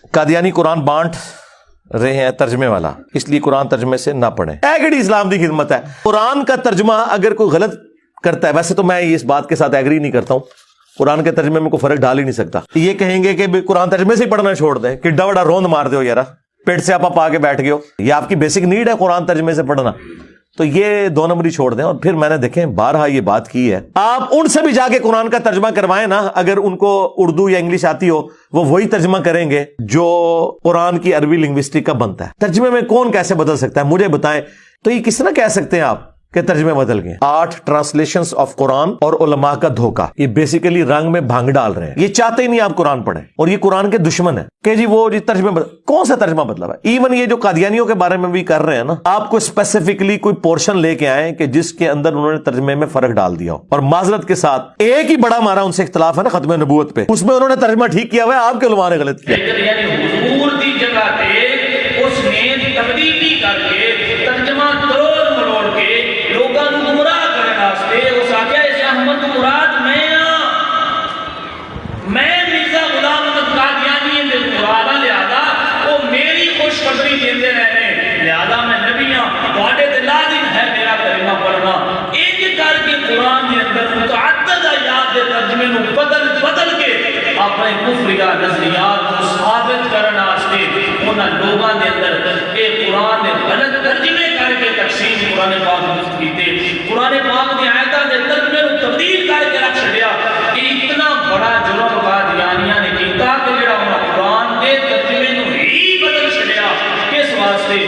قادیانی قرآن بانٹ رہے ہیں ترجمے والا، اس لیے قرآن ترجمے سے نہ پڑھیں۔ ایگڑی اسلام کی خدمت ہے، قرآن کا ترجمہ اگر کوئی غلط کرتا ہے، ویسے تو میں اس بات کے ساتھ ایگری نہیں کرتا ہوں، قرآن کے ترجمے میں کوئی فرق ڈال ہی نہیں سکتا۔ یہ کہیں گے کہ قرآن ترجمے سے ہی پڑھنا چھوڑ دیں، کہ ڈوڑا روند مار دو یارا، پیٹ سے آپ آ کے بیٹھ گئے ہو، یہ آپ کی بیسک نیڈ ہے قرآن ترجمے سے پڑھنا، تو یہ 2 نمبری چھوڑ دیں۔ اور پھر میں نے دیکھیں بارہا یہ بات کی ہے، آپ ان سے بھی جا کے قرآن کا ترجمہ کروائیں نا، اگر ان کو اردو یا انگلش آتی ہو وہ وہی ترجمہ کریں گے جو قرآن کی عربی لنگوسٹک کا بنتا ہے۔ ترجمے میں کون کیسے بدل سکتا ہے مجھے بتائیں، تو یہ کس طرح کہہ سکتے ہیں آپ کہ ترجمے بدل گئے؟ 8 ٹرانسلیشنز آف قرآن اور علماء کا دھوکہ، یہ بیسیکلی رنگ میں بھنگ ڈال رہے ہیں، یہ چاہتے ہی نہیں آپ قرآن پڑھیں، اور یہ قرآن کے دشمن ہے کہ جی وہ ترجمے کون سا ترجمہ بدلا ہے؟ ایون یہ جو قادیانیوں کے بارے میں بھی کر رہے ہیں نا، آپ کو اسپیسیفکلی کوئی پورشن لے کے آئیں کہ جس کے اندر انہوں نے ترجمے میں فرق ڈال دیا ہو، اور معذرت کے ساتھ ایک ہی بڑا ہمارا ان سے اختلاف ہے نا ختم نبوت پہ، اس میں انہوں نے ترجمہ ٹھیک کیا ہوا ہے، آپ کے علماء نے غلط کیا۔ یعنی حضور دی جگہ تے اس نے تبدیلی کر کے ترجمہ توڑ مروڑ کے لوگاں نوں گمراہ کرنے واسطے اس آکھیا اس احمد مراد میں مرزا غلام احمد قادیانی دے مراد لہذا وہ میری خوشخبری دیندے رہنے، لہذا میں نبی ہاں، تواڈے تے لازم ہے میرا کلمہ پڑھنا۔ انج کر کے قرآن دے اندر متعدد آیات دے ترجمے نوں بدل کے اپنے کفریہ نظریات کو ثابت کرنے واسطے انہاں لوگاں دے اندر اے قرآن دے غلط ترجمے کر کے تقسیم قرآن پاک مفت کیتے، قرآن پاک دی آیاتاں دے ترجمے نوں تبدیل کر کے رکھ چھڈیا۔ یہ اتنا بڑا جرم قادیانیاں نے کیتا کہ جڑا انہاں قرآن دے ترجمے نوں ہی بدل چھڈیا، کس واسطے؟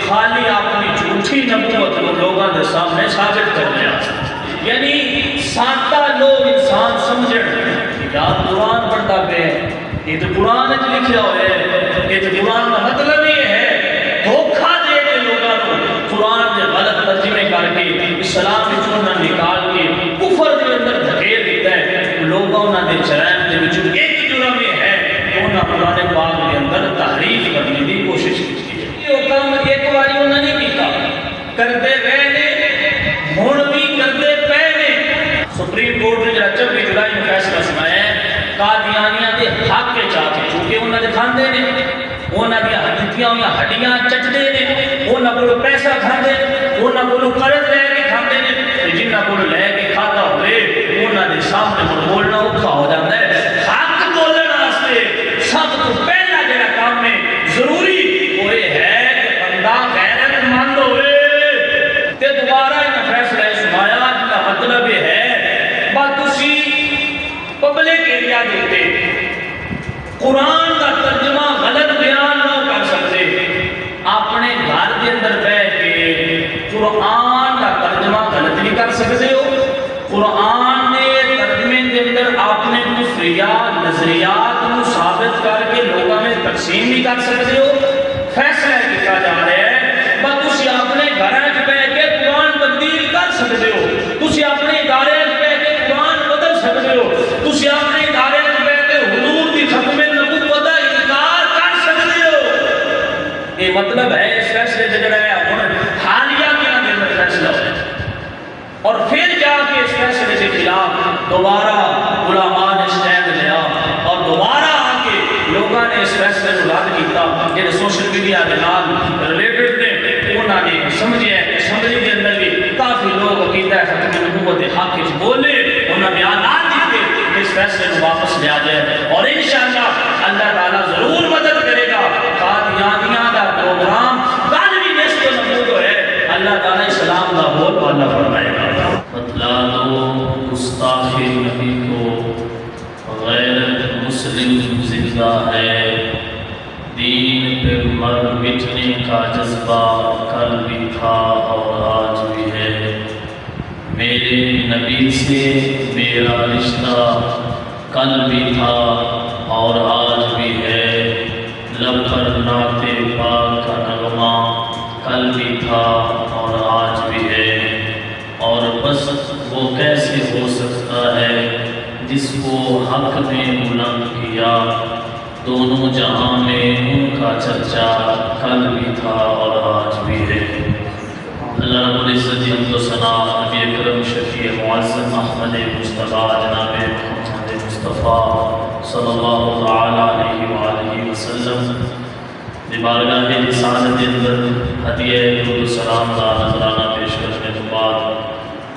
خالی اپنی جھوٹی نبوت کو لوگاں دے سامنے ثابت کر لیا، یعنی سادہ لوگ انسان سمجھن یار قرآن پڑھتا پہ یہ تو قرآن وچ لکھیا ہوا ہے، یہ تو قرآن کا مطلب یہ ہے، دھوکھا دے کے لوگوں کو قرآن کے غلط ترجمے کر کے اسلام وچوں نہ نکال کے کفر دے اندر دھکیل دیتا ہے۔ لوگوں نے جرائم دے وچوں ایک جرم یہ ہے کہ انہاں قرآن پاک کے اندر تحریف کرنے کی کوشش کی ہے۔ یہ کام ایک باری انہوں نے کیتا، کرتے رہے نے، ہن بھی کرتے پے نے۔ سپریم کورٹ نے 26 جولائی میں فیصلہ سنایا ہے قادیانیاں دے حق کے چاہتے، چونکہ انہاں دے کھاندے نے، انہاں دی ہڈیاں ہوئیاں ہڈیاں چٹدے نے، انہاں کولوں پیسہ کھاندے نے، انہاں کولوں قرض لے کے کھاندے نے، جنہاں کولوں لے کے کھادا ہوئے انہاں دے سامنے بولنا اوکھا ہو جاتا ہے۔ حق بولن واسطے سب تو پہلا جڑا کام ہے ضروری وہ یہ ہے کہ بندہ غیرت مند ہوئے تے دوبارہ انہاں فیصلہ سنایا جس کا مطلب یہ ہے تسی پبلک ایریا دیتے قرآن کا ترجمہ غلط بیان نہ کر سکتے، اپنے گھر کے اندر بیٹھ کے قرآن کا ترجمہ غلط نہیں کر سکتے ہو، قرآن نے ترجمے کے اندر اپنے کفریات نظریات کو ثابت کر کے لوگوں میں تقسیم نہیں کر سکتے ہو۔ فیصلہ کیا جا رہا ہے بس تسی اپنے گھر میں بیٹھ کے قرآن تبدیل کر سکتے ہو، تسی اپنے ادارے میں بیٹھ کے قرآن بدل سکتے ہو، تسی اپنے ادارے میں بیٹھ کے حضور کی ختم نبوت کا انکار کر سکتے ہو۔ یہ مطلب ہے اس فیصلے سے جڑا ہے حالیہ کے اندر فیصلہ ہو، اور پھر جا کے اس فیصلے کے خلاف دوبارہ علماء نے اسٹینڈ لیا اور دوبارہ آ کے لوگوں نے اس فیصلے کو رد کیتا، جنہیں سوشل میڈیا کے نال ریلیٹڈ نے انہوں نے سمجھے اسمبلی کے اندر بھی کافی لوگ عقیدہ ختم نبوت حق وچ بولے، انہوں نے بیانات دیتے اس فیصلے کو واپس لیا جائے، اور انشاءاللہ اللہ تعالیٰ ضرور مدد کرے گا۔ قادیانیاں دا پروگرام کل بھی نصف نبوت ہے، اللہ تعالیٰ اسلام کا بول بالا فرمائے گا۔ بتلا دو گستاخ نبی کو غیرت مسلم زندہ ہے، دین پہ مر مٹنے کا جذبہ کل بھی تھا اور آج بھی ہے، میرے نبی سے میرا رشتہ کل بھی تھا اور آج بھی ہے، لب پر نعت پاک کا نغمہ کل بھی تھا اور آج بھی ہے، اور بس وہ کیسے ہو سکتا ہے جس کو حق نے بلند کیا، دونوں جہاں میں ان کا چرچا کل بھی تھا اور آج بھی ہے۔ اللہ رب العزت حمد و ثنا نبی اکرم شفیع معظم احمد مصطفیٰ جناب محمد مصطفیٰ صلی اللہ تعالیٰ علیہ وآلہ وسلم وسلم دی بارگاہ رسالت کے اندر ہدیہ درود و سلام کا نذرانہ پیش کرنے کے بعد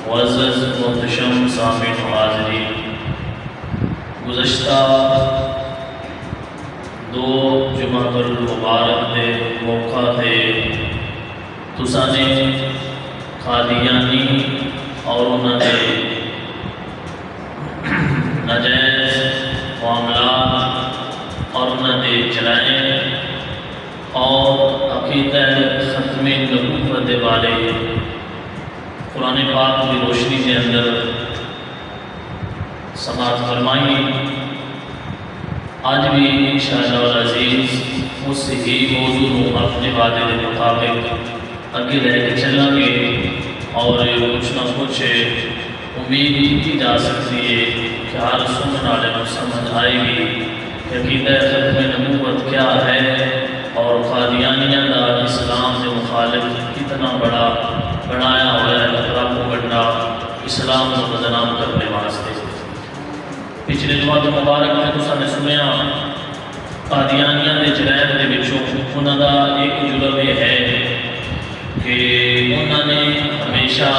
معزز محتشم سامعین و حاضرین، گزشتہ دو جمعہ المبارک دے موقع تے تساں نے قادیانی اور انہوں نے ناجائز معاملات اور انہوں نے جرائم اور عقیدہ ختم نبوت دے بارے قرآن پاک کی روشنی کے اندر سماعت فرمائی۔ آج بھی انشاءاللہ العزیز اس ہی موضوع کو اپنے وعدے کے مطابق اگے لے کے چلیں گے، اور کچھ نہ کچھ امید کی جا سکتی ہے کہ ہر سننے والے کو سمجھ آئے گی کہ عقیدہ ختم نبوت کیا ہے اور قادیانیہ کا اسلام سے مخالف کتنا بڑا بنایا ہوا ہے پروپیگنڈا اسلام کو بدنام کرنے واسطے۔ پچھلے جمعہ مبارک میں تساں نے سنیا قادیانیہ کے جرائم کے وچوں انہوں کا ایک جرم یہ ہے کہ انہوں نے ہمیشہ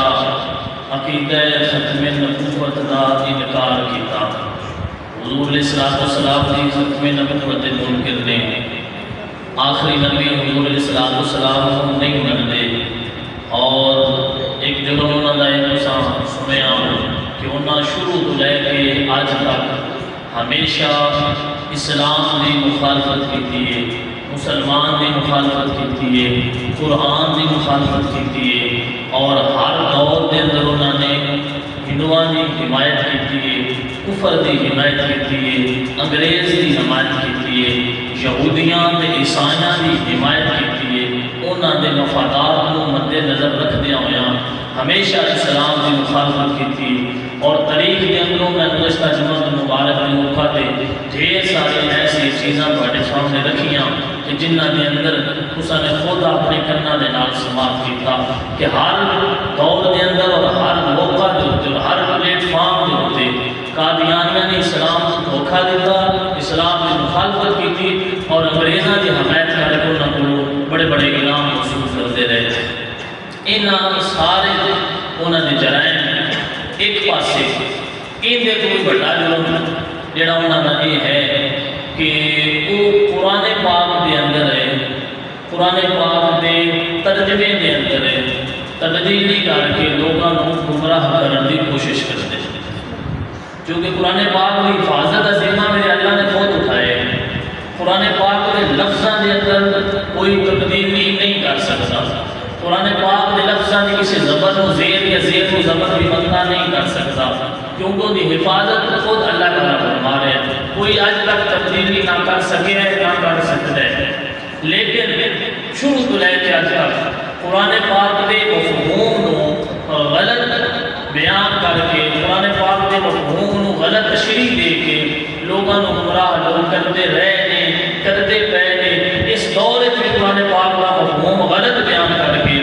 عقیدہ ختم نبوت کا انکار کیا۔ حضور علیہ السلام کی ختم نبوت منکر نے آخری نبی حضور علیہ السلام کو نہیں منتے، اور ایک جرم انہوں کا یہ سنیا کہ انہوں شروع تو لے کے آج تک ہمیشہ اسلام کی مخالفت کی ہے، مسلمان کی مخالفت کی ہے، قرآن کی مخالفت کی ہے، اور ہر دور کے اندر انہوں نے ہندوؤں کی حمایت کی ہے، کفر کی حمایت کی ہے، انگریز کی حمایت کی ہے، یہودیاں تے عیسائیاں کی حمایت کی ہے۔ انہوں نے مفادات کو مد نظر رکھدیا ہوا ہمیشہ اسلام کی مخالفت کی تھی، اور تاریخ کے اندروں میں گزشتہ جمعہ مبارک کے موقع پہ ڈھیر ساری ایسی چیزاں تھوڑے سامنے رکھیاں کہ جنہ کے اندر تساں نے خود اپنے کناں دے نال سماعت کیتا کہ ہر دور کے اندر اور ہر موقع کے اوپر ہر پلیٹ فارم کے اوپر قادیانیہ نے اسلام کو دھوکہ دیتا، اسلام کی مخالفت کی تھی، اور انگریزاں کی حمایت کر کے انہوں کو بڑے بڑے انعام حاصل کرتے رہے۔ انہاں سارے انہوں نے جرائم ایک پاسے ان دے کوئی بڑا جرم جڑا انہوں کا یہ ہے کہ وہ قرآن پاک دے اندر ہے، قرآن پاک دے ترجمے دے اندر ہے، تبدیلی کر کے لوگوں کو گمراہ کرنے کی کوشش کرتے ہیں، کیونکہ قرآن پاک کی حفاظت کا ذمہ میرے اللہ نے خود اٹھائے۔ قرآن پاک کے لفظوں کے اندر کوئی تبدیلی نہیں کر سکتا، قرآن پاک کے لفظوں کی کسی زبر کو زیر یا زیر کو زبر بھی بندہ نہیں کر سکتا، کیونکہ ان کی حفاظت خود اللہ تعالیٰ فرما رہے ہیں، کوئی آج تک تبدیلی نہ کر سکے ہے نہ کر سکتا ہے۔ لیکن شروع تو لے کے آج تک قرآن پاک کے مفہوم کو غلط بیان کر کے، قرآن پاک کے مفہوم کو غلط تشریح دے کے لوگوں کو گمراہ لوگ کرتے رہے ہیں، کرتے پے نے۔ اس دور میں قرآن پاک کا مفہوم غلط بیان کر کے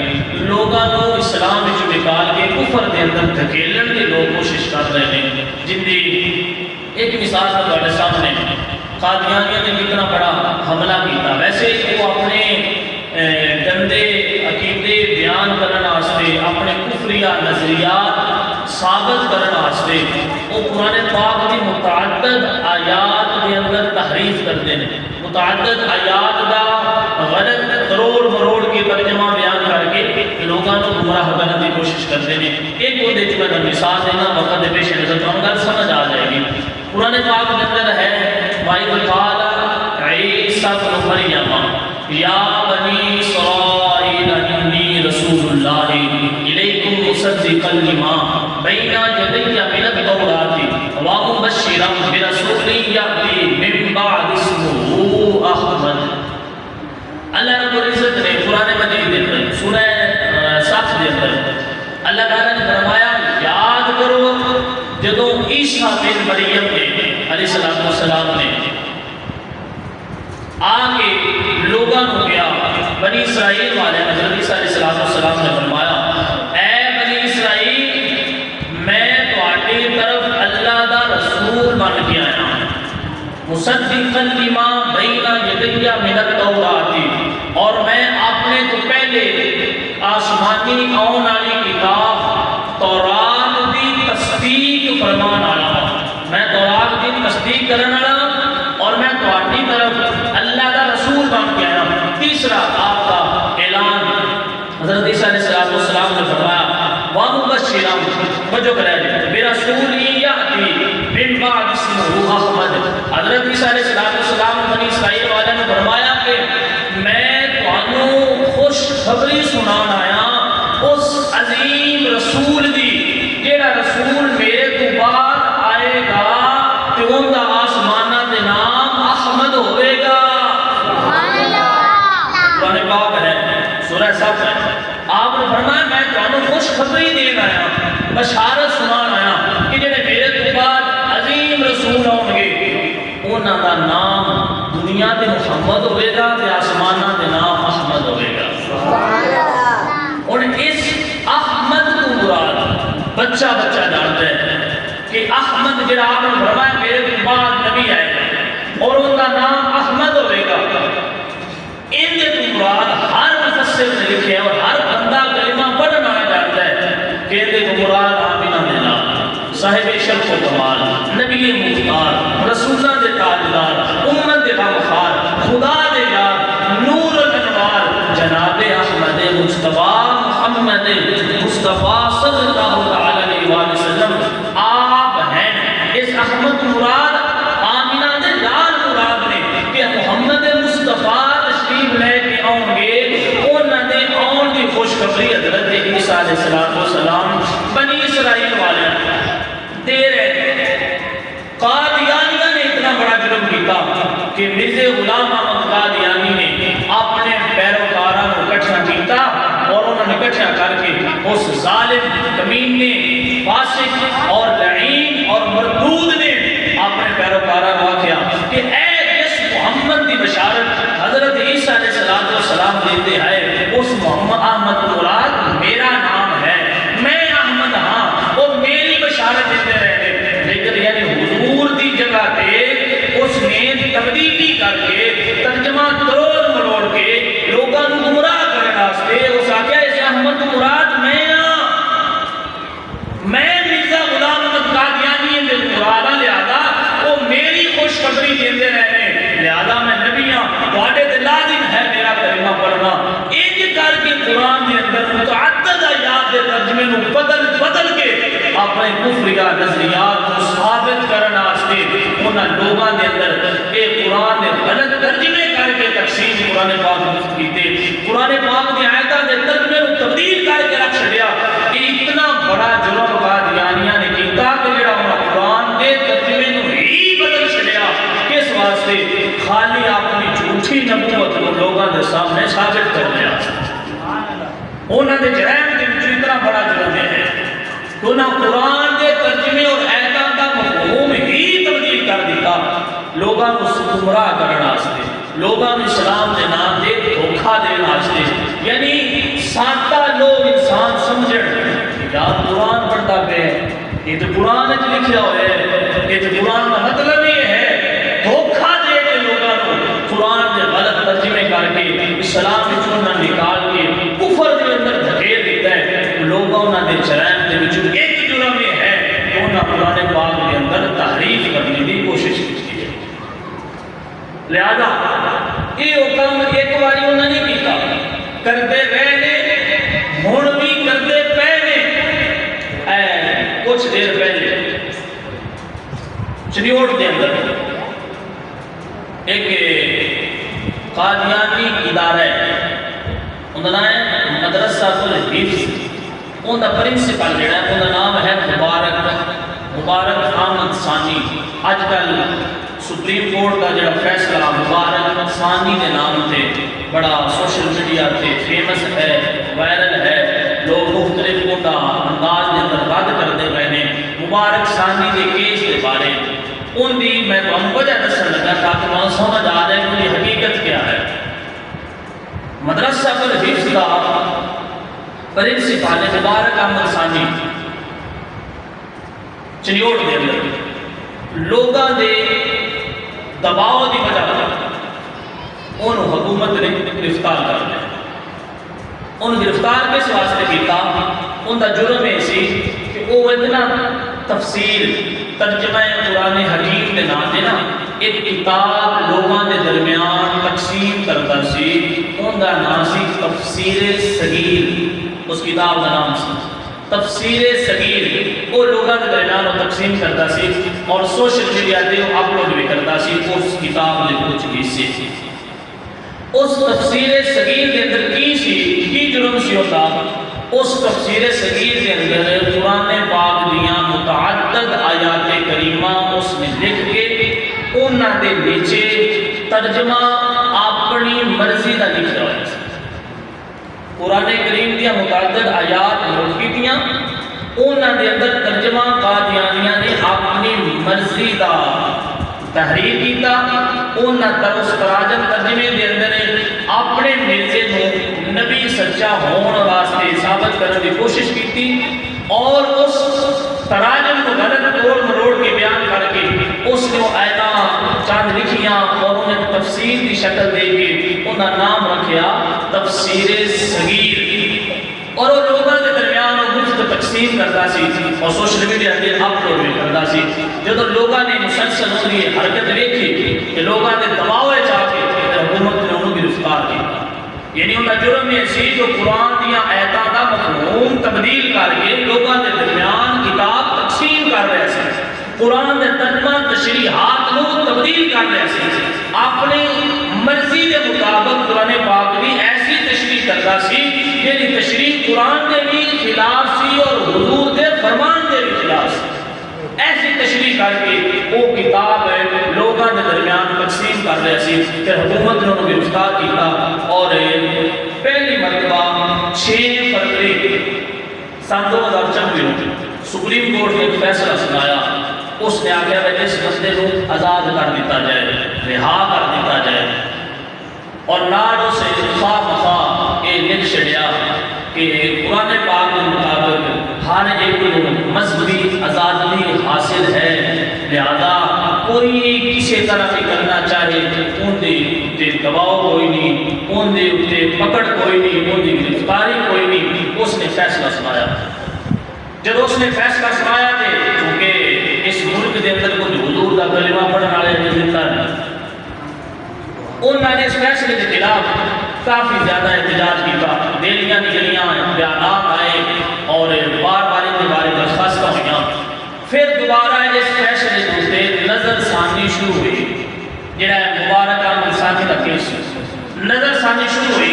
لوگوں کو اسلام وچ نکال کے کفر کے اندر دھکیلن کی لوگ کوشش کر رہے ہیں، جن کی ایک مثال تمہارے سامنے قادیانیہ نے کتنا بڑا حملہ کیا۔ ویسے وہ اپنے گندے عقیدے بیان کرنے واسطے، اپنے کفریہ نظریات ثابت کرنے واسطے وہ قرآن پاک کی متعدد آیات کے اندر تحریف کرتے ہیں، متعدد آیات کا غلط کروڑ مروڑ کے ترجمہ بیان کر کے لوگوں کو گمراہ کرنے کی کوشش کرتے ہیں۔ ایک وہ دیکھ میں مثال دینا وقت پیش نظر تو ہم گل سمجھ آ جائے گی۔ قرآن پاک کے اندر ہے وَإِذْ قَالَ عِيسَىٰ ابْنُ مَرْيَمَ يَا بَنِي إِسْرَائِيلَ إِنِّي رَسُولُ اللَّهِ إِلَيْكُمْ مُصَدِّقًا لِمَا بَيْنَ يَدَيَّ مِنَ التَّوْرَاةِ وَمُبَشِّرًا بِرَسُولٍ يَأْتِي مِن بَعْدِي اسْمُهُ أَحْمَدُ۔ اللہ رب العزت نے قرآن مجید کے اندر سورہ صف کے اندر اللہ تعالیٰ نے فرمایا یاد کرو جدوں عیسیٰ بن مریم نے علیہ السلام نے آ کے لوگوں کو کیا، بنی اسرائیل والے حضرت عیسیٰ علیہ السلام نے فرمایا اے بنی اسرائیل میں تہاڈی طرف اللہ دا رسول بن کے آیا ہوں، مصدقا لما بین یدی من التوراۃ، اور میں اپنے تو پہلے آسمانی آن والی کتاب تورات دی تصدیق فرمان والا ہوں، میں تورات دی تصدیق کرنے والا ہوں، اور میں تہاڈی طرف اللہ دا رسول بن کے آیا ہوں۔ تیسرا آپ کا اعلان حضرت عیسیٰ علیہ السلام نے فرمایا وَمُبَشِّرًا، وجہ کرے بِرَسُولٍ يَأْتِي مِن بَعْدِ اسْمُهُ أَحْمَدُ۔ حضرت عیسیٰ علیہ السلام نے بنی اسرائیل والوں نے فرمایا کہ میں تانوں خوشخبری سنان آیا اس عظیم رسول دی، جیڑا رسول میرے تو بعد آئے گا تے اون دا آسماناں دے نام احمد ہوئے گا۔ قرآن پاک ہے سورہ صف ہے، آپ نے فرمایا میں تانوں خوشخبری دین آیا، بشارت سنان آیا کہ جڑے میرے تو بعد عظیم رسول ہون گے انہاں دا نام دنیا تے محمد ہوئے گا تے آسماناں دے نام احمد ہوئے گا۔ اور اس احمد کو مراد بچہ جانتا ہے کہ احمد جڑا آپ نے فرمایا میرے تو بعد نبی آئے گا اور ان کا نام احمد ہوئے گا، ان کے تو مراد ہر مفسر نے لکھے اور ہر بندہ کلمہ پڑھنا جانتا ہے کہ ان کے تو مراد آمینہ دینا، صاحب شرف و کمال، نبی مختار، رسولہ دے تاجدار، امت دے غمخار، خدا دے یار، نور الانوار، جناب احمد مصطفیٰ محمد مصطفیٰ صلی اللہ علیہ وآلہ وسلم آپ ہیں۔ اس احمد مراد آمینہ دے لال مراد نے کہ محمد مصطفیٰ تشریف لے کے آؤں گے، انہوں نے آؤں کی خوشخبری حضرت عیسیٰ علیہ السلام بنی اسرائیل والے دے رہے۔ قادیانیہ نے اتنا بڑا جرم کیتا کہ مرزا غلام احمد قادیانی نے اپنے پیروکاراں کو اکٹھا کیتا اور انہوں نے اکٹھا کر کے اس ظالم کمینے فاسق اور لعین اور مردود نے اپنے پیروکاراں کو آکھیا کہ اے جس محمد دی بشارت حضرت عیسیٰ علیہ السلام دیتے ہیں اس محمد احمد مراد میرا نام ہے، میں احمد ہاں، وہ میری بشارت دیتے رہے، لیکن یعنی حضور دی جگہ تے اس نے تبدیلی کر کے ترجمہ تروڑ مروڑ کے لوگاں نوں گمراہ کرنے واسطے اس آکھیا اس احمد مراد میں ہاں، میں مرزا غلام احمد قادیانی دے مرادا لہذا وہ میری خوشخبری دیندے رہنے، لہذا میں نبی ہاں، تواڈے تے لازم ہے میرا کلمہ پڑھنا۔ انج کر کے قرآن کے اندر متعدد آیات دے ترجمے نوں بدل کے اپنے کفریہ نظریات کو ثابت کرنے واسطے انہاں لوگاں دے اندر اے قرآن دے غلط ترجمے کر کے تقسیم قرآن پاک مفت کیتے، قرآن پاک دی آیاتاں دے ترجمے نوں تبدیل کر کے رکھ چھڈیا۔ یہ اتنا بڑا جرم قادیانیہ نے کیتا کہ جڑا انہاں قرآن دے ترجمے نوں ہی بدل چھڈیا، کس واسطے؟ خالی اپنی جھوٹی نبوت کو لوگاں دے سامنے ثابت کر لیا۔ انہاں دے جرائم دے وچ اتنا بڑا جرم ہے کہ انہاں قرآن دے ترجمے اور آیاتاں دا مفہوم ہی تبدیل کر دیتا، لوگاں کو گمراہ کرنے واسطے، لوگاں کو اسلام دے نام تے دھوکا دینے واسطے، یعنی سادہ لوگ انسان سمجھن یار قرآن پڑھتا پہ یہ تو قرآن وچ لکھیا ہوئے ہے، یہ تو قرآن کا مطلب یہ ہے، دھوکا دے کے لوگاں کو قرآن دے غلط ترجمے کر کے اسلام وچ انہاں نکال کے کفر دے اندر دھکیل دیتا ہے۔ لوگاں انہاں دے جرائم دے وچ ایک جرم یہ ہے کہ انہاں قرآن پاک دے اندر تحریف کرنے کی کوشش کی ہے، لہذا یہ حکم ایک باری انہوں نے کیتا، کرتے رہے نے، ہن بھی کرتے پے نے۔ کچھ دیر پہلے چنیوٹ کے اندر ایک قادیانی ادارہ ہے، ان کا نام ہے مدرسہ الحفظ، ان کا پرنسپل جڑا ہے ان کا نام ہے مبارک احمد ثانی۔ اج کل سپریم کورٹ کا جڑا فیصلہ مبارک ثانی کے نام سے بڑا سوشل میڈیا تے فیمس ہے، وائرل ہے، لوگ مختلف ان کا انداز کے اندر رد کرتے رہے۔ مبارک ثانی کے کیس کے بارے ان دی میں تمہیں وجہ دسن لگا تاکہ وہاں سمجھ آ جائے کہ حقیقت کیا ہے۔ مدرسہ الحفظ کا پرنسپل مبارک احمد ثانی چنیوٹ کے اندر لوگاں دے دباؤ کی وجہ انہوں حکومت نے گرفتار کر لیا. انہوں گرفتار کس واسطے کیتا؟ ان کا جرم یہ سی کہ وہ اتنا تفسیر ترجمہ قرآن حکیم کے نام سے نا ایک کتاب لوگوں کے درمیان تقسیم کرتا سی. ان کا نام سی تفسیر صغیر. اس کتاب کا نام سی تفسیر صغیر. وہ لوگوں کے درمیان وہ تقسیم کرتا سی اور سوشل میڈیا پہ وہ اپلوڈ بھی کرتا سی اس کتاب کے کچھ حصے. اس تفسیر صغیر کے اندر کی جرم سی ہوتا؟ اس تفسیر صغیر کے اندر قرآن پاک دیاں متعدد آیات کریمہ اس نے لکھ کے انہاں دے نیچے ترجمہ اپنی مرضی کا لکھ رہا ہے. قرآن کریم دیاں متعدد آیات لکھ کیتیاں انہاں دے اندر ترجمہ قادیانیاں نے اپنی مرضی کا تحریر کیتا. انہاں در اس تراجم ترجمے دے اندر اپنے مرزے کو نبی سچا ہون واسطے ثابت کرنے کی کوشش کی اور اس تراجم کو غلط توڑ مروڑ کے بیان کر کے اس نے آیتاں چند لکھیاں اور انہیں تفسیر کی شکل دے کے انہاں نام رکھیا تفسیر صغیر. اور وہ لوگوں کے درمیان وہ مفت تقسیم کرتا سی اور سوشل میڈیا پہ اپلوڈ بھی کرتا سی. جب لوگوں نے مسلسل ان کی حرکت دیکھی کہ لوگوں نے دباؤ چاہ کے حکومت نے انہوں گرفتار کیا. یعنی ان کا جرم یہ سی جو قرآن دیا آیتاں کا مفہوم تبدیل کر کے لوگوں کے درمیان کتاب تقسیم کر رہے سے قرآن کے ترجمہ تشریحات کو تبدیل کر رہے سے اپنی مرضی کے مطابق قرآن پاک بھی ایسی تشریح کرتا سی یعنی تشریح قرآن کے بھی خلاف سی اور حضور کے فرمان کے بھی خلاف سی. ایسی تشریح کر کے وہ کتاب لوگوں کے درمیان تقسیم کر رہے سی. پھر حکومت نے انہوں گرفتار کیا اور پہلی مرتبہ 6 فروری سن 2024 سپریم کورٹ نے ایک فیصلہ سنایا. اس نے آخیا کہ اس بندے کو آزاد کر دیتا جائے, رہا کر دیتا جائے اور نال اسے خواہ مخواہ یہ لکھ چھڑیا کہ قرآن پاک کے مطابق ہر ایک کو مذہبی آزادی حاصل ہے, لہذا کوئی کسی طرح بھی کرنا چاہے ان دے دباؤ کوئی نہیں, ان دے پکڑ کوئی نہیں, ان دی گرفتاری کوئی نہیں. اس نے فیصلہ سنایا. جب اس نے فیصلہ سنایا تھے کیونکہ اس ملک کے اندر کچھ حضور کا کلمہ پڑھنے والے نہیں, انہوں نے اس فیصلے کے خلاف کافی زیادہ احتجاج کیا. دہلیاں کی گلیاں بیانات آئے اور بار بار ان کے بارے میں درخواستیں ہوئیں. پھر دوبارہ اس فیصلے سے نظر ثانی شروع ہوئی. جڑا مبارک احمد ثانی کا کیس نظر ثانی شروع ہوئی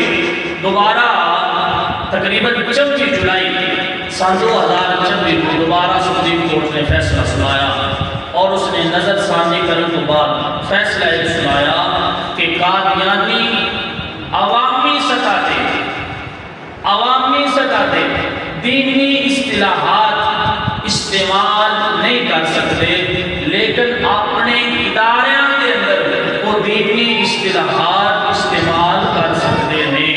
دوبارہ تقریباً 25 جولائی سن 2026 کو دوبارہ سپریم کورٹ نے فیصلہ سنایا اور اس نے نظر ثانی کرنے کے بعد فیصلہ یہ سنایا کہ قادیانی عوامی سطح پہ دینی اصطلاحات استعمال نہیں کر سکتے, لیکن اپنے اداریاں کے اندر وہ دینی اصطلاحات استعمال کر سکتے ہیں.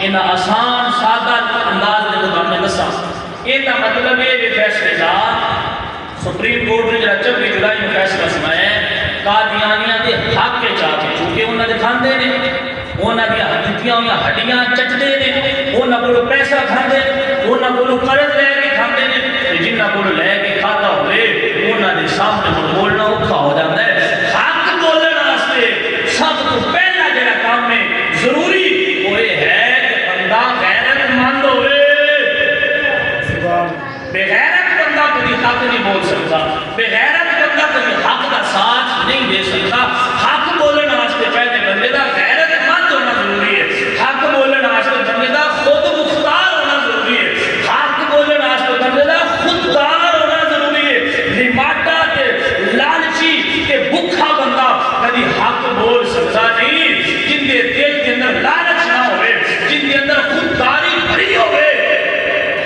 ان آسان سادہ انداز میں ہم نے دسا یہ مطلب ہے کہ فیصلے کا سپریم کورٹ نے 26 جولائی میں فیصلہ سنایا قادیانیاں دے حق کے چاہتے چونکہ انہوں نے کھاندے نے انہوں نے ہڈیاں ہوئی ہڈیاں چٹتے نے انہوں کو پیسہ کھاندے انہوں کو قرض لے کے کھاندے نے جنہوں کو لے کے کھاتا ہوئے انہوں نے سامنے بولنا اوکھا ہو جاتا ہے. حق بولنے واسطے سب تو پہلا جڑا کام ہے ضروری وہ یہ ہے کہ بندہ غیرت مند ہوئے. بغیرت بندہ کبھی حق نہیں بول سکتا, بغیرت بندہ کبھی حق کا ساتھ نہیں دے سکتا. حق بولنے واسطے پہلے بندے کا غیرت مند ہونا ضروری ہے. حق بولنے واسطے بندے کا خود مختار ہونا ضروری ہے. حق بولنے واسطے بندے کا خوددار ہونا ضروری ہے. لماٹا تے لالچی تے بھوکا بندہ کبھی حق بول سکتا نہیں. جن کے دل کے اندر لالچ نہ ہوئے, جن کے اندر خودداری بھری ہوئے,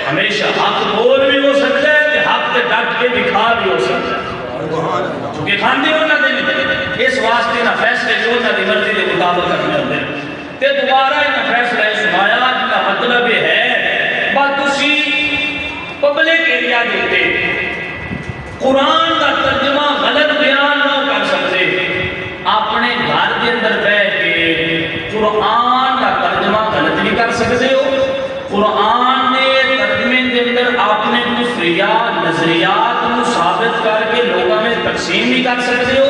ہمیشہ حق بول بھی ہو سکتا ہے کہ حق کے ڈٹ کے دکھا بھی ہو سکتا ہے. چونکہ کھاندے ہونا دیں اس واسطے نہ فیصلے جو نہ دی مرضی کے مطابق کرنے ہوتے ہیں. تے دوبارہ انہوں فیصلہ سنایا جن کا مطلب یہ ہے بات تسی پبلک ایریا دیتے قرآن کا ترجمہ غلط بیان نہ کر سکتے, دے اندر بیٹھ کے قرآن کا ترجمہ غلط بھی کر سکتے ہو، قرآن نے ترجمے کے اندر اپنے کفریات نظریات کو ثابت کر کے لوگوں میں تقسیم بھی کر سکتے ہو۔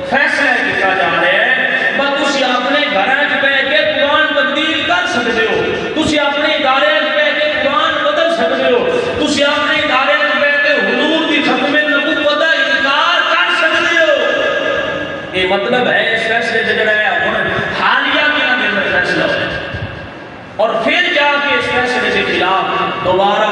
فیصلہ کیا جا رہا ہے بس تسی اپنے گھر بیٹھ کے قرآن تبدیل کر سکتے ہو، تسی اپنے ادارے بیٹھ کے قرآن بدل سکتے ہو، تسی اپنے ادارے بیٹھ کے حضور کی ختم نبوت کا انکار کر سکتے ہو۔ یہ مطلب ہے اس فیصلے سے جڑا ہے حالیہ کے اندر فیصلہ ہو اور پھر جا کے اس فیصلے کے خلاف دوبارہ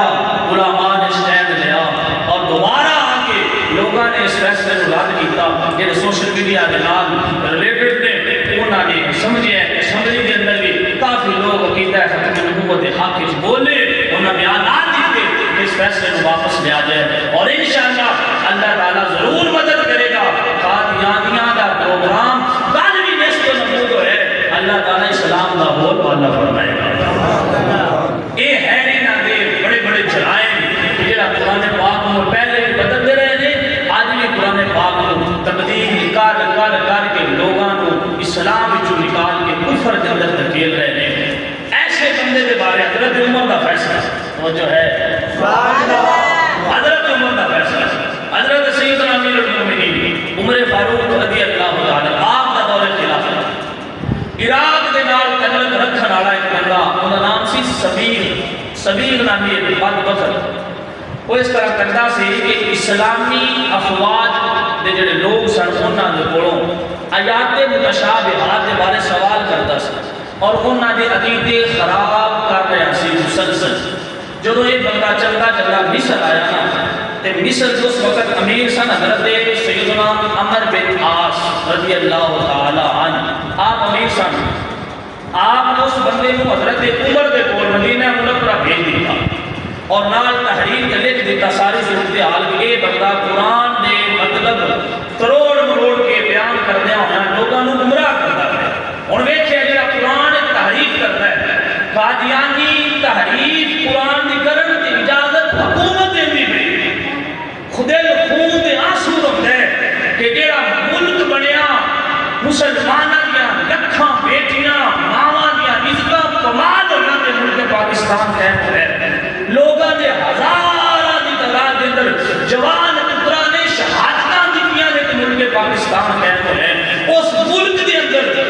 علماء نے سٹینڈ لیا اور دوبارہ آ کے لوگوں نے اس فیصلے کو رد کیا جن سوشل میڈیا کے نال ریلیٹڈ نے انہوں نے سمجھے اسمبلی کے اندر بھی کافی لوگ عقیدہ ختم نبوت کے حق وچ بولے، انہوں نے بیانات دیتے کہ اس فیصلے کو واپس لیا جائے اور انشاءاللہ اللہ تعالیٰ ضرور مدد کرے گا۔ قادیانیاں دا پروگرام کل بھی نشت و نبود ہے، اللہ تعالیٰ اسلام دا بول بالا فرمائے گا۔ یہ ہے انہاں دے بڑے بڑے جرائم جڑا قرآن پاک کو پہلے بھی بدلتے رہے ہیں، آج بھی قرآن پاک کو تبدیل کر کر کر کے لوگوں کو اسلام وچوں نکال کے کفر کے اندر دھکیل رہے ہیں۔ ایسے بندے کے بارے حضرت عمر کا فیصلہ وہ جو ہے حضرت عمر کا فیصلہ، حضرت سیدنا امیر المومنین عمر فاروق رضی اللہ تعالی آپ کا دور خلافت عراق کے نال تعلق رکھنے والا ایک بندہ، ان کا نام سی سبیر نامی ایک بدبخت، وہ اس طرح کرتا سی کہ اسلامی افواج دے جڑے لوگ سن انہاں دے کولوں آیات متشابہات کے بارے سوال کرتا سی اور انہاں دے عقیدے خراب کر رہا سی مسلسل۔ جدو یہ بندہ چلتا چلتا مصر آیا نا تے مصر جو اس وقت امیر سن حضرت سیدنا عمر بن عاص رضی اللہ تعالی عنہ، آپ امیر سن، آپ نے اس بندے کو حضرت عمر دے کول مدینہ منورہ بھیج دیا اور نال تحریر کے لکھ دیتا ساری صورتحال کہ یہ بندہ قرآن دے مطلب کروڑ مروڑ کے بیان کرنے ہونا لوگوں کو گمراہ کرتا ہے۔ اور ویکھیا جڑا قرآن تحریف کرتا ہے، قادیانی تحریف قرآن دی کرن دی اجازت حکومت دیندی پئی، خدے خون دے آنسو رکھتا ہے کہ جڑا ملک بنیا مسلماناں دیاں لکھاں بیٹیاں ماواں دیاں عزتاں کمال ہونا تے ملک پاکستان قائم ہے، لوگاں دے ہزاراں دی تعداد دے اندر جوان پتراں نے شہادتاں دتیاں نے تے ملک پاکستان قائم ہے۔ اس ملک دے اندر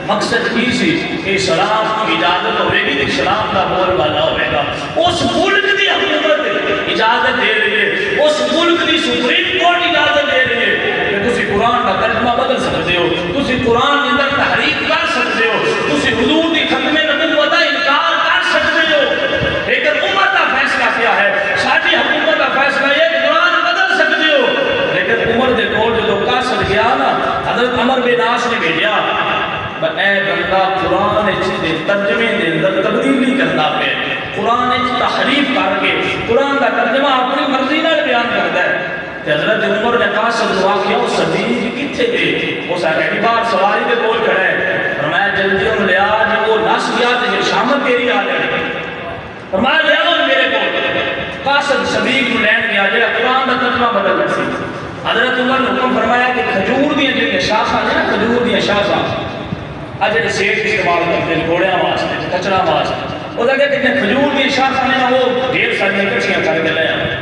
مقصد کی سی کہ اسلام کی اجازت ہوئے گی، اسلام کا بول بالا ہوئے گا۔ اس ملک دی حکومت اجازت دے رہی ہے، اس ملک دی سپریم کورٹ اجازت دے رہی ہے کہ تسی قرآن کا ترجمہ بدل سکتے ہو، تسی قرآن کے اندر تحریف کر سکتے ہو، تسی حضور دی ختم نبوت کا انکار کر سکتے ہو۔ لیکن امت کا فیصلہ کیا ہے؟ ساری حکومت کا فیصلہ یہ کہ قرآن بدل سکتے ہو۔ لیکن عمر دے کول جو قاصد گیا نا، حضرت عمر بن عاص نے بھیجا اے بندہ قرآن دے ترجمے دے اندر تبدیلی کرنا پہ، قرآن تحریف کر کے قرآن کا ترجمہ اپنی مرضی نال بیان کرتا ہے۔ حضرت عمر نے قاصد دعا کیا وہ سبیل کتھے گئے؟ اس آگے باہر سواری کے کول کھڑا ہے، فرمایا جلدی ان لیا جو وہ نس گیا تے شامت تیری آ جائے، فرمایا لیا ان میرے کول۔ قاصد سبیل کو لین گیا جڑا قرآن کا ترجمہ بدل سی۔ حضرت عمر نے حکم فرمایا کہ کھجور دی جڑی شاخاں ہیں نا، کھجور دی شاخاں اجے سیب استعمال کرتے ہیں گھوڑیاں واسطے کچرا واسطے، وہ لگے کہ کھجور دی شاخاں نے وہ ڈھیر ساری کٹھیاں کر کے لے آئے،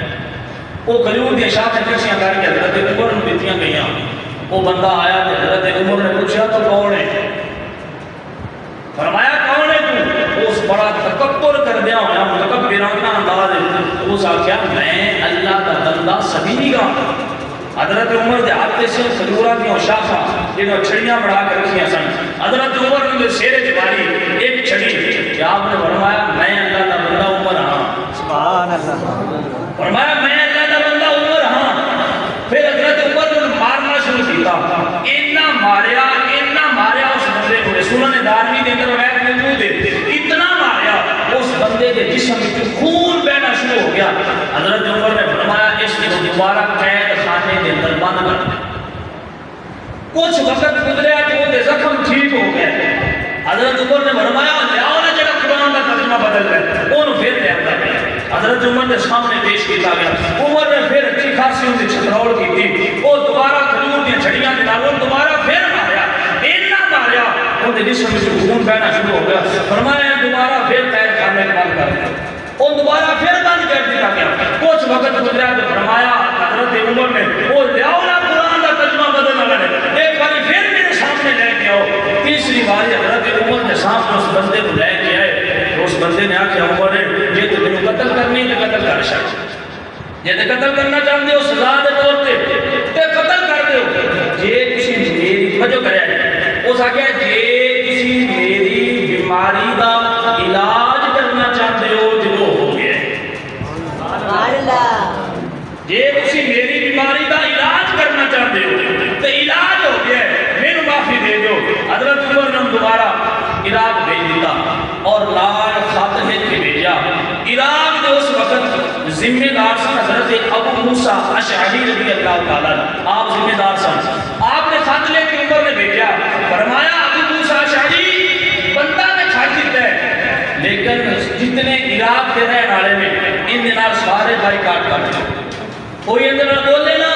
وہ کھجور دی شاخاں کٹھیاں کر کے حضرت عمر نے دتیاں گئیاں۔ وہ بندہ آیا تو حضرت عمر نے پوچھا تو کون ہے؟ فرمایا کون ہے تو؟ اس بڑا تکبر کر دیا ہویا متکبرانہ انداز ہے، اس آخیا میں اللہ کا بندہ سبھی گا۔ حضرت عمر دے ہاتھ سے کھجوراں دی شاخاں جنہوں چھڑیاں بڑھا کر رکھیاں سن، حضرت عمر نے سیرے جواری ایک چھڑی کہ آپ نے فرمایا میں اللہ کا بندہ عمر ہاں، سبحان اللہ، فرمایا میں اللہ کا بندہ عمر ہاں۔ پھر حضرت عمر نے مارنا شروع کیا، اتنا ماریا اس بندے کو، رسول نے داروی دے اندر روایت موجود ہے، اتنا ماریا اس بندے کے جسم میں خون بہنا شروع ہو گیا۔ حضرت عمر نے فرمایا اس کو دوبارہ قید خانے کے اندر بند کر دیں۔ کچھ وقت گزریا کہ وہ زخم ٹھیک ہو گئے۔ حضرت عمر نے فرمایا لیاؤ نا جڑا قرآن کا ترجمہ بدل رہا ہے انہوں پھر لے آتا گیا۔ حضرت عمر نے سامنے پیش کیا گیا، عمر نے پھر اچھی خاصی ان کی چھتروڑ کی تھی، وہ دوبارہ کھجور دی چھڑیاں کے نال دوبارہ پھر ماریا، اتنا کے جسم میں خون بہنا شروع ہو گیا. فرمایا دوبارہ پھر قید خانے بند کر دیا. اور دوبارہ پھر بند کر دیا گیا. کچھ وقت گزرا تو فرمایا حضرت عمر نے وہ لیاؤ نا قرآن کا ترجمہ بدلنے والا ہے, ایک بار پھر میرے سامنے لے کے آؤ. تیسری بار حضرت عمر نے سامنے اس بندے کو لے کے آئے. اس بندے نے آخیا عمر یہ تو میرے قتل کرنی تو قتل کر سکتے, جی قتل کرنا چاہتے ہو سزا دے طور پہ تے قتل کر دو. جی تسی میری وجہ کرے اس آخیا جی تسی میری بیماری دا علاج کرنا چاہتے ہو جو ہو گیا ہے. جی تسی میری بیماری دا علاج کرنا چاہتے ہو تو علاج ہو گیا ہے, میرے معافی دے دو. حضرت عمر نے دوبارہ عراق بھیج دیتا اور لال خط لکھ کے بھیجا. عراق کے اس وقت ذمہ دار سن حضرت ابو موسیٰ اشعری رضی اللہ تعالیٰ, آپ ذمہ دار سن. آپ نے خط لے کے عمر نے بھیجا, فرمایا ابو موسیٰ اشعری بندہ نے چھاڑ دیتا ہے, لیکن جتنے عراق کے رہنے والے نے ان دنوں سارے بھائی کاٹ دیں. کوئی اندر بولے نا,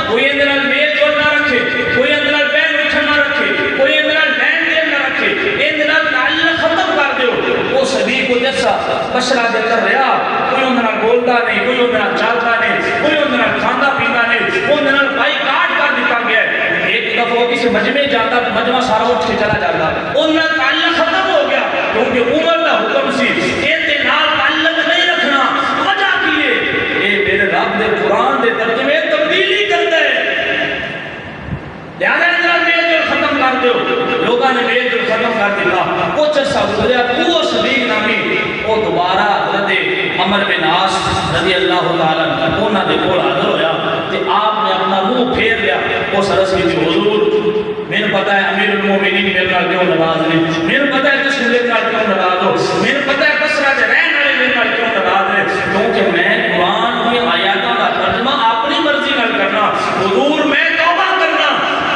کوئی اندر میل جوڑ نہ رکھے, کوئی اندر بین اٹھن نہ رکھے, کوئی اندر لین دین نہ رکھے, اندر تعلق ختم کر دیو. وہ صدیق کو جیسا بشرا دے کر رہا, کوئی اندر بولتا نہیں, کوئی اندر چالتا نہیں, کوئی اندر کھانا پینا نہیں, وہ اندر بھائی کاٹ کر دیتا گیا. ایک دفعہ کسی مجمع جاتا تو مجمع سارا اٹھ کے چلا جاتا, اندر تعلق ختم ہو گیا کیونکہ عمر کا حکم سی اندر تعلق نہیں رکھنا. وجہ کی ہے اے میرے رب دے قرآن دے ترجمے تبدیلی کرتا ہے, لہذا اندر میل جول ختم کر دو. لوگاں نے میل جول ختم کر دیا. کچھ عرصہ گزرا, وہ صدیق نامی وہ دوبارہ حضرت عمر بن عاص رضی اللہ تعالیٰ عنہ انہاں دے کول حاضر ہویا تے آپ نے اپنا منہ پھیر لیا. اس عرص میں حضور میں پتہ ہے امیر المومنین میرے نال کیوں ناراض نے, میں پتہ ہے تسی میرے نال کیوں ناراض ہو, میں پتہ ہے بصرہ دے رہن والے میرے نال کیوں ناراض نے, کیونکہ میں قرآن کی آیاتاں دا ترجمہ اپنی مرضی نال کرنا. حضور میں توبہ کرنا,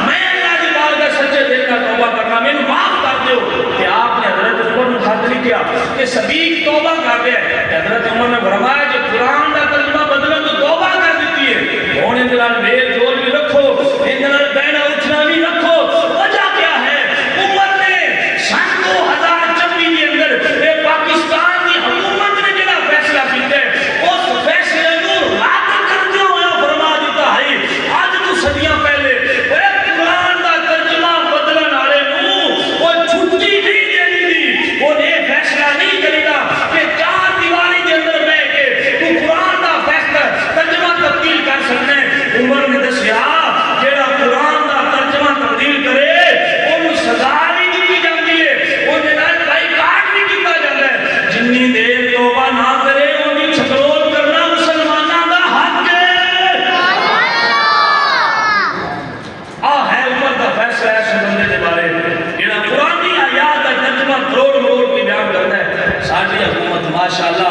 میں اللہ دی بارگاہ سچے دل نال توبہ کرنا, مینوں معاف کر دیو. کہ آپ نے حضرت عمر کو خط لکھیا کہ صدیق توبہ کر دے. حضرت عمر نے فرمایا کہ قرآن دا ترجمہ بدلن تو توبہ کر دیتی ہے, ہن ان نال میل جول بھی رکھو, ان نال بہنا اٹھنا بھی رکھو. وجہ کیا ہے؟ عمر نے سن 2026 کے اندر اے پاکستان کی حکومت نے جڑا فیصلہ کیتا ہے اس فیصلے کو رد کرتے ہوئے فرما دیتا ہے آج تو صدیاں پہلے اے قرآن دا ترجمہ بدلن والے نوں او چھٹی نہیں دینی دی. وہ یہ فیصلہ نہیں کرے گا کہ چار دیواری کے اندر بیٹھ کے تو قرآن دا فیصلہ ترجمہ تبدیل کر سکتے ہیں. عمر نے دسیا جڑا قرآن دا ترجمہ تبدیل کرے انہوں سزا بھی دی جاتی ہے, انہوں نال بھائی کاٹ بھی کیتا جاتا ہے. جنی دیر توبہ نہ کرے انہی چھکرول کرنا مسلمانوں دا حق ہے. ہے عمر دا فیصلہ ایسے بندے دے بارے جڑا قرآنی آیات دا ترجمہ کروڑ مروڑ کی بیان کرتا ہے. ساری حکومت ماشاءاللہ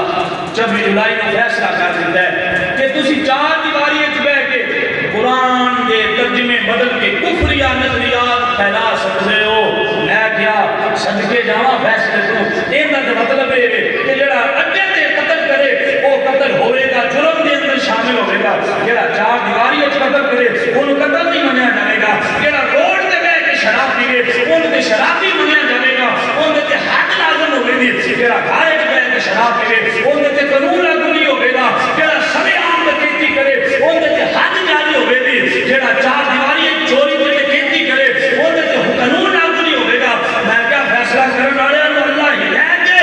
26 جولائی کو فیصلہ کر دیتا ہے کہ تسی چار دیواری وچ بیٹھ کے قرآن کے ترجمے بدل کے کفریہ نظریات پھیلا سکتے ہو. میں کیا صدقے جاواں فیصلے تو ایندا تے مطلب ہے کہ جڑا اڈے تے قتل کرے وہ قتل ہوے گا, جرم دے اندر شامل ہوے گا. جڑا چار دیواری وچ قتل کرے اونوں قتل نہیں منیا جائے گا. جڑا روڈ تے بیٹھ کے شراب پیے اونوں تے شرابی منیا جائے گا, اونوں تے حد لازم ہوے گی. جڑا گھر وچ بیٹھ کے شراب پیے اونوں تے قانون لاگو نہیں ہوے گا. جڑا سرے عام ڈکیتی کرے اونوں تے حد جاری ہوے گی. جڑا چار دیواری وچ چوری تے ڈکیتی کرے اونوں تے قانون لاگو نہیں ہوے گا. میں کیا فیصلہ کرن والے نوں اللہ ہدایت دے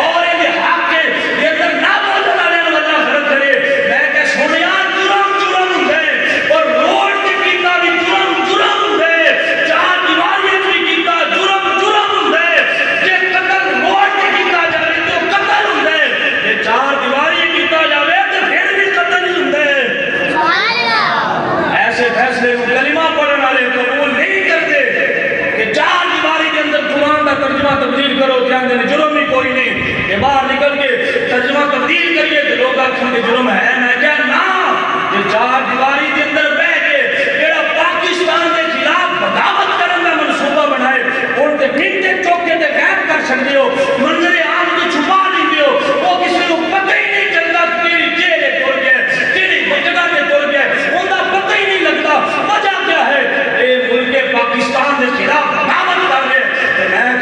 اور اے حق کے یہ اندر نہ بولن والے نوں اللہ فرق کرے. میں کہ سنیا جرم جرم ہوندا ہے اور روڈ تے کیتا بھی جرم ہوندا ہے, چار دیواری وچ بھی کیتا جرم ہوندا ہے. جے قتل روڈ تے کیتا جاوے تو قتل ہوندا ہے, جے چار دیواری وچ کیتا جاوے تے پھر بھی قتل ہی ہوندا ہے. ایسے فیصلے کو کلمہ پڑھن والے قبول نہیں کرتے کہ چار دیواری کے اندر قرآن کا ترجمہ تبدیل کرو. کہتے ہیں جرم ہی کوئی نہیں, یہ باہر نکل کے ترجمہ تبدیل کریے تو لوگ آخر کے جرم ہے. میں کیا نا یہ چار دیواری کے اندر بیٹھ کے جڑا پاکستان کے خلاف بغاوت کرنے کا منصوبہ بنائے ان کے منٹے چوکے تے غائب کر سکتے ہو, منظر عام کو چھپا نہیں دیو. وہ کسی کو پتہ ہی نہیں چلتا تیری جیل ٹر گیا, تیری جگہ تے ٹر گیا, ان کا پتہ ہی نہیں لگتا. وجہ کیا ہے؟ اے ملک پاکستان کے خلاف بغاوت کر رہے. میں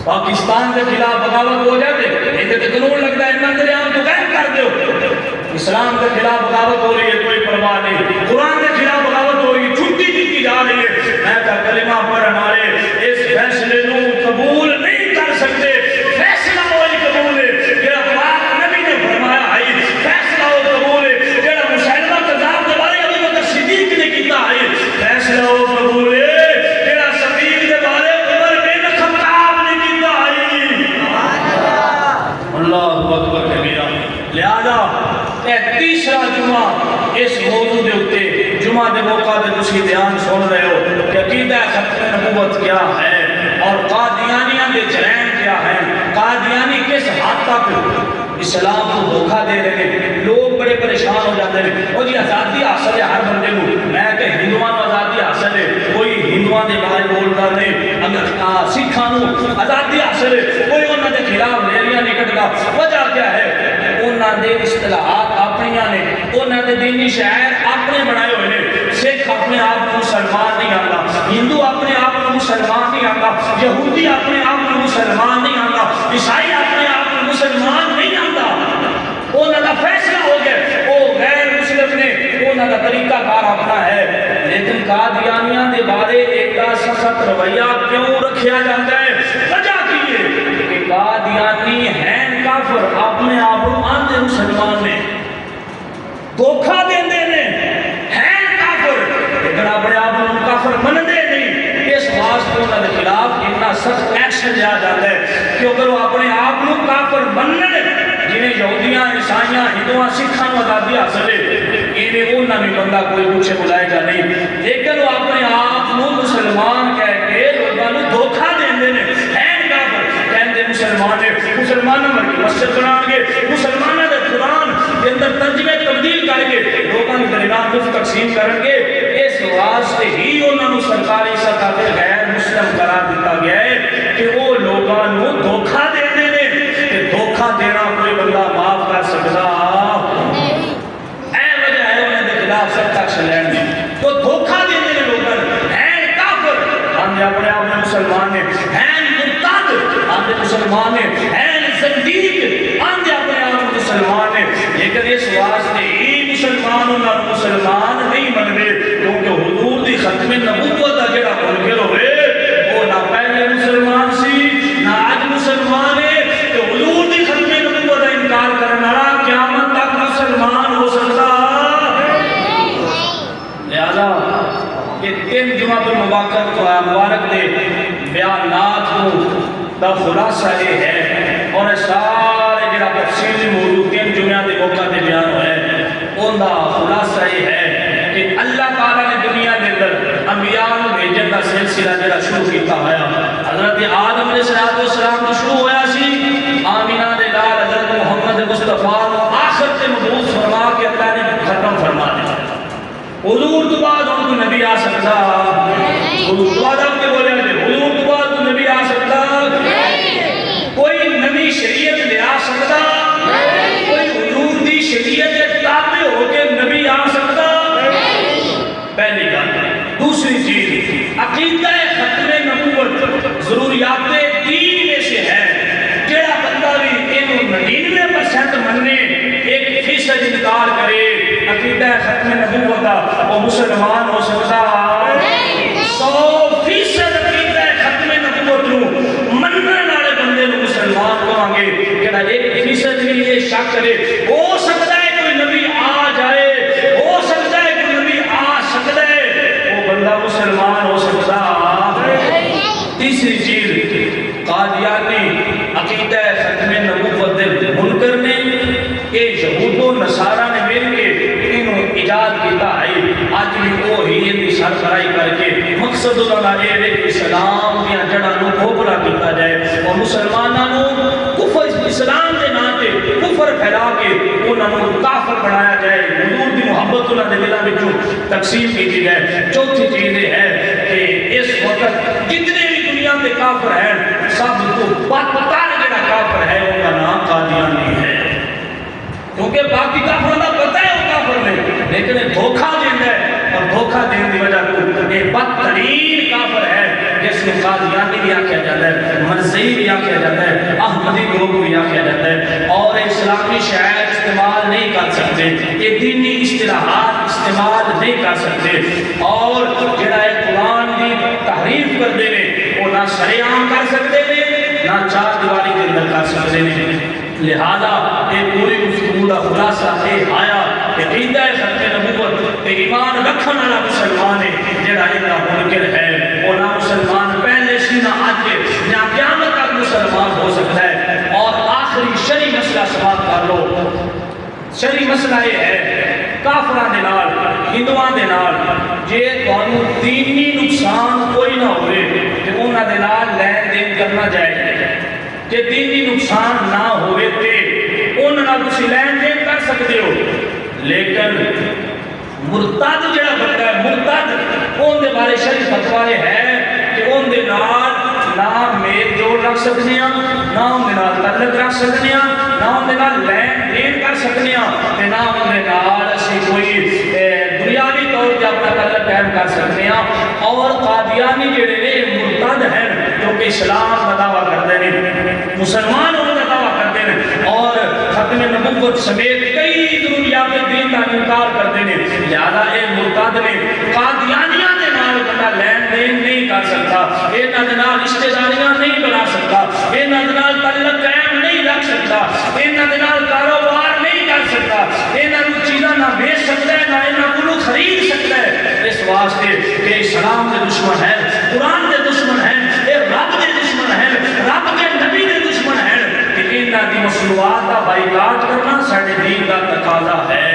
پاکستان کے خلاف بغاوت ہو جاتے یہ تو قانون لگتا ہے اتنا دریا تو غائب کر دو. اسلام کے خلاف بغاوت ہو رہی ہے کوئی پرواہ نہیں, قرآن کے خلاف بغاوت ہو رہی ہے چھٹی دی جا رہی ہے. میں کہا کلمہ پر ہمارے اس فیصلے کو قبول نہیں کر سکتے. فیصلہ وہی قبول ہے جڑا پاک نبی نے فرمایا ہے, فیصلہ وہ قبول ہے جڑا مسلمہ کذاب کے بارے ابو بکر صدیق نے کیتا ہے, فیصلہ وہ قبول ہے جڑا صدیق کے بارے عمر بن خطاب نے کیتا ہے. اللہ اکبر کبیرہ. لہذا اے تیسرا جمعہ اس موضوع دے اتے جمعہ دے موقع دے تسی بیان سن رہے ہو کہ عقیدہ ختم نبوت کیا ہے اور قادیانیاں دے جرائم کیا ہیں, قادیانی کس حد تک اسلام کو دھوکہ دے رہے ہیں. لوگ بڑے پریشان ہو جاتے ہیں اور جی آزادی حاصل ہے ہر بندے کو. میں کہ ہندوان کو آزادی حاصل ہے, کوئی ہندوان دے بارے بولتا نہیں. اگر سکھانوں آزادی حاصل ہے, کوئی انہوں نے خلاف ریلیاں نکٹتا. وجہ کیا ہے؟ انہوں نے اصطلاحات اپنیاں نے, انہوں نے دینی شاعر اپنے بنائے ہوئے نے. سکھ اپنے آپ کو مسلمان نہیں آتا, ہندو اپنے آپ کو مسلمان نہیں آتا, یہودی اپنے آپ کو مسلمان نہیں آتا, عیسائی اپنے آپ کو مسلمان نہیں آتا. انہوں کا فیصلہ ہو گیا وہ غیر مسلم نے, انہوں کا طریقہ کار اپنا ہے. لیکن قادیانیاں دے بارے ایک سخت رویہ کیوں رکھیا جاتا ہے؟ وجہ کی ہے کہ قادیانی ہیں کافر, اپنے آپ کو آندے مسلمان نے دھوکہ دیندے نے, ہیں کافر لیکن اپنے آپ کو کافر مندے نہیں. اس واسطے انہوں کے خلاف اتنا سخت ایکشن لیا جاتا ہے کہ اگر وہ اپنے آپ کو کافر منن, جنہیں یہودیاں عیسائیاں ہندوؤں سکھاں آزادی حاصل ہے, انہیں انہوں نے بندہ کوئی پوچھے بلائے گا نہیں. لیکن وہ اپنے آپ کو مسلمان کہہ کے لوگوں کو دھوکہ دیندے نے, ہیں کافر کہندے مسلمان نے, مسلمانوں کی مسجد بنان گے, مسلمانوں کے قرآن کے اندر ترجمے تبدیل کر کے لوگوں کے درمیان مفت تقسیم کریں گے. اس واسطے ہی انہوں نے سرکاری سطح پہ غیر مسلم قرار دیتا گیا ہے کہ وہ لوگوں کو دھوکہ دیندے نے. کہ دھوکہ دینا کوئی بندہ معاف کر سکتا اے وجہ ہے انہوں نے خلاف سخت ایکشن لین دی. تو دھوکہ دیندے نے لوگوں ہیں کافر, ہم اپنے آپ میں مسلمان نے, ہیں مرتد ہم مسلمان نے, ہیں زندیق ہم اپنے آپ میں مسلمان نے. لیکن اس واسطے ہی مسلمان انہوں مسلمان نہیں منگے کیونکہ حضور دی ختم نبوت کا جڑا منکر ہوئے وہ نہ پہلے مسلمان سی نہ آج مسلمان ہے. تو حضور دی ختم نبوت کا انکار کرنا قیامت تک مسلمان ہو سکتا. لہذا یہ تین جمعہ مبارک دے بیانات کو دا خلاصہ یہ ہے اور سارے جڑا تفصیلی موضوع تین جمعہ دے موقع دے بیان ہوئے ان دا خلاصہ یہ ہے کہ اللہ تعالیٰ نے دنیا کے اندر انبیاء کو بھیجن کا سلسلہ جڑا شروع کیتا ہوا. حضرت آدم علیہ السلام کو شروع ہوا سی, آمینہ دے لال حضرت محمد مصطفیٰ آخر تے مبعوث فرما کے اللہ نے ختم فرما دیا. حضور تو بعد ہم کو نبی آ سکتا, حضور تو بعد ہم کے بولے حضور تو بعد تو نبی آ سکتا, کوئی نبی شریعت لے آ سکتا, کوئی حضور دی شریعت تابع ہو کے نبی آ سکتا. پہلی گل. دوسری چیز عقیدہ ختم نبوت ضروریات دین میں سے ہے. جڑا بندہ بھی انہوں 99% مننے 1% انکار کرے عقیدہ ختم نبوت کا وہ مسلمان ہو سکتا. 100% عقیدہ ختم نبوت نو مننے والے بندے نو مسلمان کہاں گے. جڑا 1% بھی یہ شک کرے ہو سکتا ہے کوئی نبی آ جائے, ہو سکتا ہے کوئی نبی آ سکتا ہے, وہ بندہ مسلمان ہو سکتا. تیسری چیز قادیانی عقیدہ ختم نبوت دے منکر نے یہ یہود و نصارہ نے مل کے انہوں ایجاد کیتا ہے. آج بھی وہی ان کی سربراہی کر کے مقصد انہوں نے اسلام دیا جڑاں نو کھوکھلا کیتا جائے اور مسلمانوں کفر اسلام دے نام تے کفر پھیلا کے انہوں نے کافر بنایا جائے, حضور دی محبت انہوں نے دلوں وچوں تقسیم کی جائے. چوتھی چیز یہ ہے کہ اس وقت جتنے بھی دنیا کے کافر ہیں سب کو بدتر جڑا کافر ہے ان کا نام قادیانی ہے. کیونکہ باقی کافروں کا پتہ ہے وہ کافر نہیں, لیکن دھوکہ دینا ہے اور دھوکہ دینے کی وجہ کو یہ بدترین کافر ہے جس میں قادیانی بھی آکھا جاتا ہے. مرضی صحیح بھی آخیا جاتا ہے، احمدی گروپ بھی آخیا جاتا ہے، اور اسلامی شاعر استعمال نہیں کر سکتے، یہ دینی اصطلاحات استعمال نہیں کر سکتے، اور جڑا ہے قرآن کی تحریف کر دے وہ نہ شرع عام کر سکتے ہیں نہ چار دیواری کے اندر کر سکتے ہیں۔ لہذا یہ پوری گفتگو کا خلاصہ یہ آیا کہ عقیدہ ختم نبوت تے ایمان رکھنے والا مسلمان ہے جڑا اینا منکر ہے وہ نہ مسلمان پہلے سی نہ آج نہ قیامت تک مسلمان ہو سکتا ہے۔ اور آخری شرعی مسئلہ سماعت کر لو، شرعی مسئلہ یہ ہے کافراں دے نال ہندواں دے نال جے تانوں دینی نقصان کوئی نہ ہوئے تے انہاں دے نال لین دین کرنا جائے، جے دینی نقصان نہ ہوئے تے انہاں نال تسی لین دین کر سکتے ہو، لیکن مرتد جڑا بندہ ہے مرتد اون دے بارے شرعی فتوی یہ ہے کہ اون دے نال نہ میل جوڑ رکھ سکتے ہیں، نہ اون دے نال تعلق رکھ سکتے ہیں، نہ اون دے نال لین دین کر سکتے ہیں، تے نہ اون دے نال اسی کوئی دنیاوی طور پہ اپنا تعلق قائم کر سکتے ہیں۔ اور قادیانی جڑے نے مرتد ہیں جو کہ اسلام کا دعویٰ کرتے ہیں، مسلمان ہونے کا دعویٰ کرتے ہیں، اور ختم نبوت سمیت کئی ضروریات دین کا انکار کرتے ہیں، لہذا اے مرتد نے قادیانیاں دے نال بندہ لین دین نہیں کر سکتا، انہاں دے نال رشتہ داریاں نہیں بنا سکتا، انہاں دے نال تعلق قائم نہیں رکھ سکتا، انہاں دے نال کاروبار نہیں کر سکتا، انہاں کو چیزاں نہ بیچ سکتا ہے نہ انہاں کو خرید سکتا ہے۔ اس واسطے کہ اسلام کے دشمن ہیں، قرآن کے دشمن ہیں، اے رب کے دشمن ہیں، رب کے نبی کے دشمن ہیں، کہ انہاں دی مصنوعات کا بائیکاٹ کرنا ساڈے دین کا تقاضا ہے۔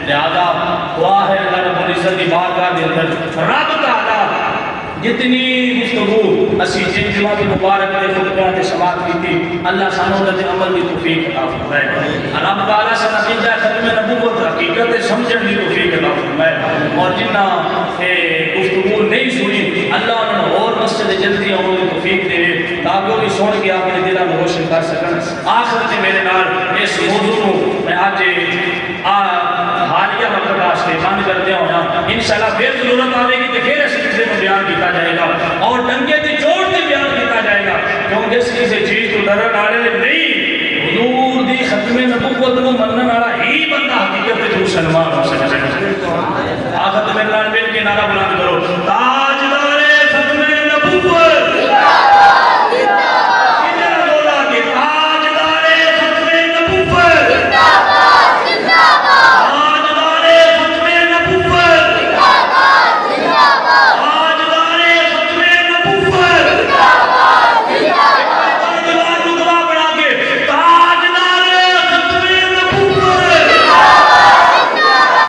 لہذا دعا ہے اللہ رب العزت کی بارگاہ کے اندر رب تعالیٰ جتنی گفتگو اسی جن جمعہ کی مبارک نے خطبہ تے سماعت کی تھی اللہ سانوں تے عمل کی توفیق عطا فرمائے، رب تعالیٰ سے عقیدہ ختم نبوت حقیقت سمجھن کی توفیق عطا فرمائے، اور جنہ گفتگو نہیں سنی اللہ انہوں اور مسجد جلدی آنے کی توفیق دے تاکہ وہ بھی سن کے اپنے دلوں میں روشن کر سکن۔ آخر تے میرے نال اس موضوع میں آج حالیہ وقت واسطے بند کرتے ہونا انشاءاللہ پھر ضرورت آئے گی تو پھر اس قصے کو بیان کیا جائے گا اور ڈنگے کی چوٹ سے بیان کیا جائے گا، کیونکہ اس کسی چیز کو ڈرن والے نہیں، حضور دی ختم نبوت کو منن والا ہی بندہ حقیقت جو مسلمان ہو سکتا ہے۔ آخر میرے نال مل کے نعرہ بلند کرو، تاجدار ختم نبوت